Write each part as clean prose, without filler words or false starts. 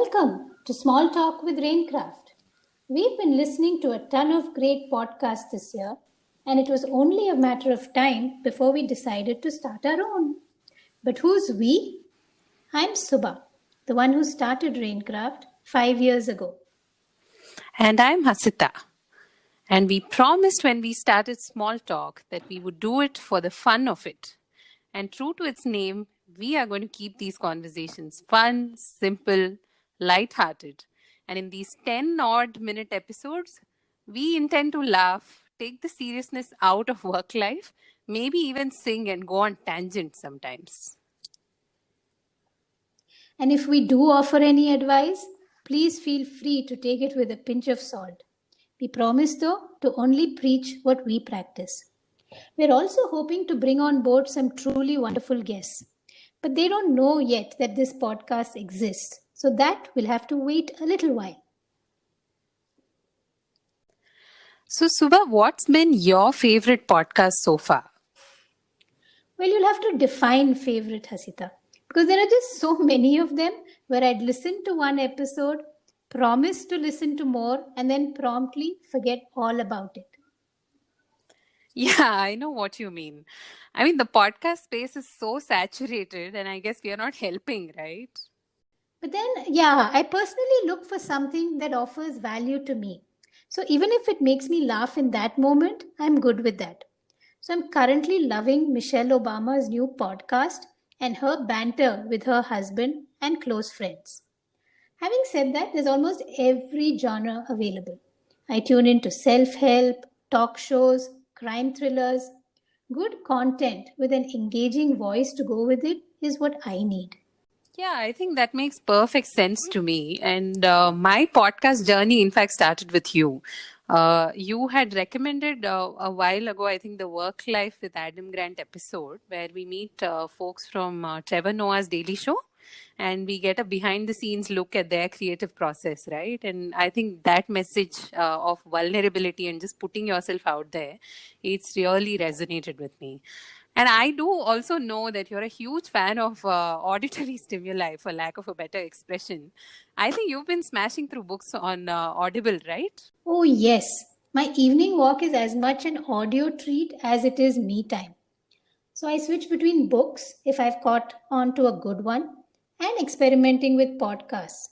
Welcome to Small Talk with RainKraft. We've been listening to a ton of great podcasts this year, and it was only a matter of time before we decided to start our own. But who's we? I'm Subha, the one who started RainKraft 5 years ago. And I'm Hasita. And we promised when we started Small Talk that we would do it for the fun of it. And true to its name, we are going to keep these conversations fun, simple, light-hearted. And in these 10 odd minute episodes, we intend to laugh, take the seriousness out of work life, maybe even sing and go on tangents sometimes. And if we do offer any advice, please feel free to take it with a pinch of salt. We promise, though, to only preach what we practice. We're also hoping to bring on board some truly wonderful guests. But they don't know yet that this podcast exists. So that will have to wait a little while. So, Subha, what's been your favorite podcast so far? Well, you'll have to define favorite, Hasita. Because there are just so many of them where I'd listen to one episode, promise to listen to more, and then promptly forget all about it. Yeah, I know what you mean. I mean, the podcast space is so saturated, and I guess we are not helping, right? But then, I personally look for something that offers value to me. So even if it makes me laugh in that moment, I'm good with that. So I'm currently loving Michelle Obama's new podcast and her banter with her husband and close friends. Having said that, there's almost every genre available. I tune into self-help, talk shows, crime thrillers. Good content with an engaging voice to go with it is what I need. Yeah, I think that makes perfect sense to me. And my podcast journey, in fact, started with you. You had recommended a while ago, I think, the Work Life with Adam Grant episode, where we meet folks from Trevor Noah's Daily Show. And we get a behind the scenes look at their creative process, right? And I think that message of vulnerability and just putting yourself out there, it's really resonated with me. And I do also know that you're a huge fan of auditory stimuli, for lack of a better expression. I think you've been smashing through books on Audible, right? Oh, yes. My evening walk is as much an audio treat as it is me time. So I switch between books if I've caught on to a good one and experimenting with podcasts.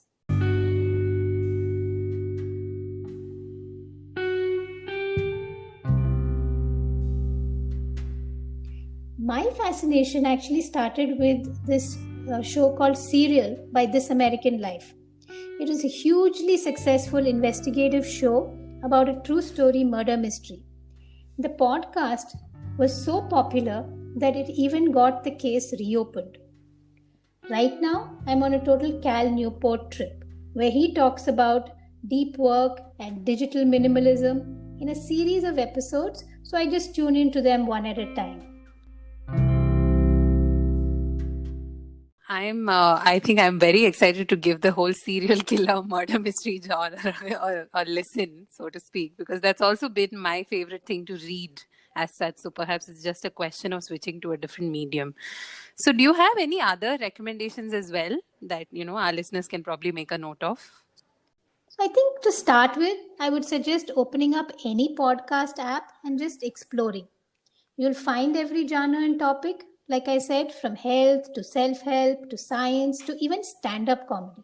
My fascination actually started with this show called Serial by This American Life. It was a hugely successful investigative show about a true story murder mystery. The podcast was so popular that it even got the case reopened. Right now, I'm on a total Cal Newport trip where he talks about deep work and digital minimalism in a series of episodes, so I just tune into them one at a time. I think I'm very excited to give the whole serial killer murder mystery genre a listen, so to speak, because that's also been my favorite thing to read as such. So perhaps it's just a question of switching to a different medium. So do you have any other recommendations as well that, our listeners can probably make a note of? So I think to start with, I would suggest opening up any podcast app and just exploring. You'll find every genre and topic, like I said, from health to self-help to science to even stand-up comedy.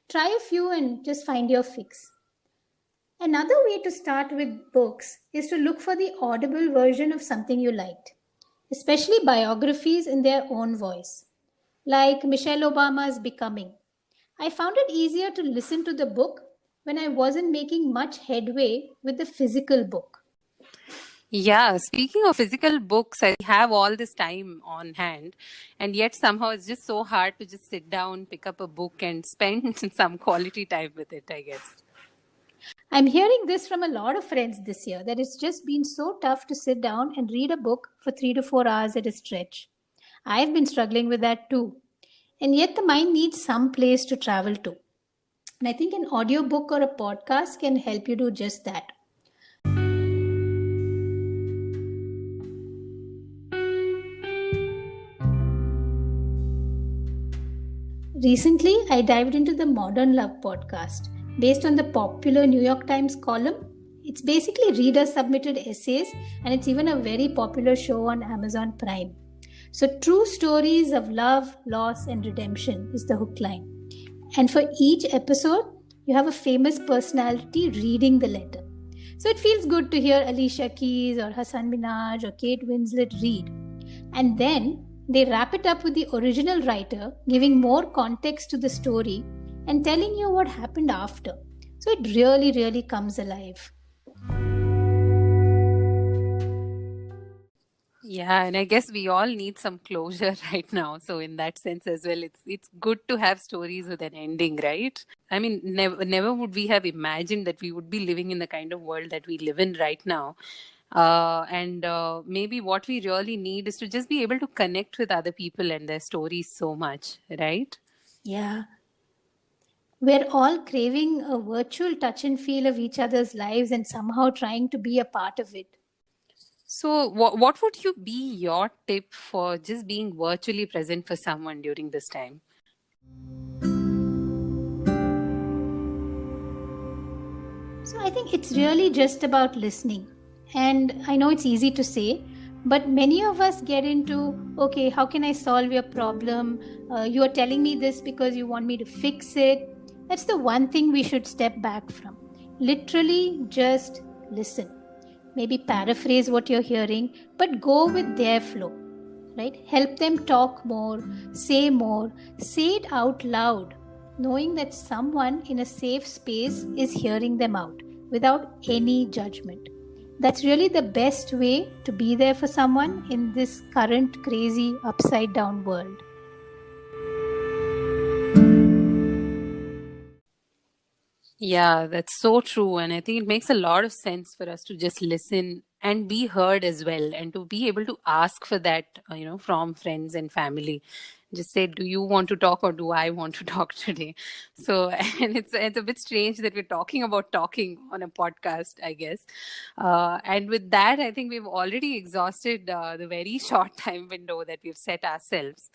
Try a few and just find your fix. Another way to start with books is to look for the audible version of something you liked, especially biographies in their own voice, like Michelle Obama's Becoming. I found it easier to listen to the book when I wasn't making much headway with the physical book. Yeah, speaking of physical books, I have all this time on hand, and yet somehow it's just so hard to just sit down, pick up a book, and spend some quality time with it, I guess. I'm hearing this from a lot of friends this year that it's just been so tough to sit down and read a book for 3 to 4 hours at a stretch. I've been struggling with that too. And yet the mind needs some place to travel to. And I think an audiobook or a podcast can help you do just that. Recently, I dived into the Modern Love podcast based on the popular New York Times column. It's basically reader submitted essays, and it's even a very popular show on Amazon Prime. So, true stories of love, loss, and redemption is the hook line. And for each episode, you have a famous personality reading the letter. So, it feels good to hear Alicia Keys or Hassan Minaj or Kate Winslet read. And then they wrap it up with the original writer giving more context to the story and telling you what happened after. So it really, really comes alive. Yeah, and I guess we all need some closure right now. So in that sense as well, it's good to have stories with an ending, right? I mean, never would we have imagined that we would be living in the kind of world that we live in right now. And maybe what we really need is to just be able to connect with other people and their stories so much, right? Yeah. We're all craving a virtual touch and feel of each other's lives and somehow trying to be a part of it. So, what would you be your tip for just being virtually present for someone during this time? So I think it's really just about listening. And I know it's easy to say, but many of us get into, okay, how can I solve your problem? You are telling me this because you want me to fix it. That's the one thing we should step back from. Literally just listen. Maybe paraphrase what you're hearing, but go with their flow, right? Help them talk more, say it out loud, knowing that someone in a safe space is hearing them out without any judgment. That's really the best way to be there for someone in this current crazy upside down world. Yeah, that's so true. And I think it makes a lot of sense for us to just listen and be heard as well, and to be able to ask for that, from friends and family. Just say, do you want to talk or do I want to talk today? So, and it's a bit strange that we're talking about talking on a podcast, I guess. And with that, I think we've already exhausted the very short time window that we've set ourselves.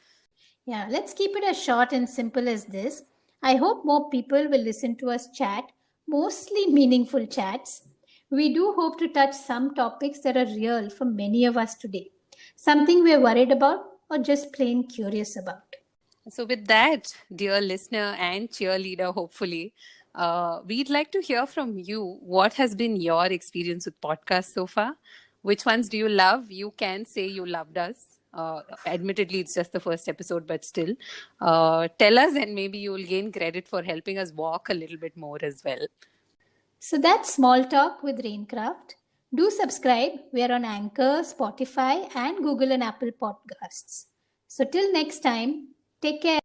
Yeah, let's keep it as short and simple as this. I hope more people will listen to us chat, mostly meaningful chats. We do hope to touch some topics that are real for many of us today, something we're worried about or just plain curious about. So, with that, dear listener and cheerleader, hopefully, we'd like to hear from you. What has been your experience with podcasts so far? Which ones do you love? You can say you loved us. Admittedly, it's just the first episode, but still, tell us, and maybe you'll gain credit for helping us walk a little bit more as well. So that's Small Talk with RainKraft. Do subscribe. We are on Anchor, Spotify, and Google and Apple podcasts. So till next time, take care.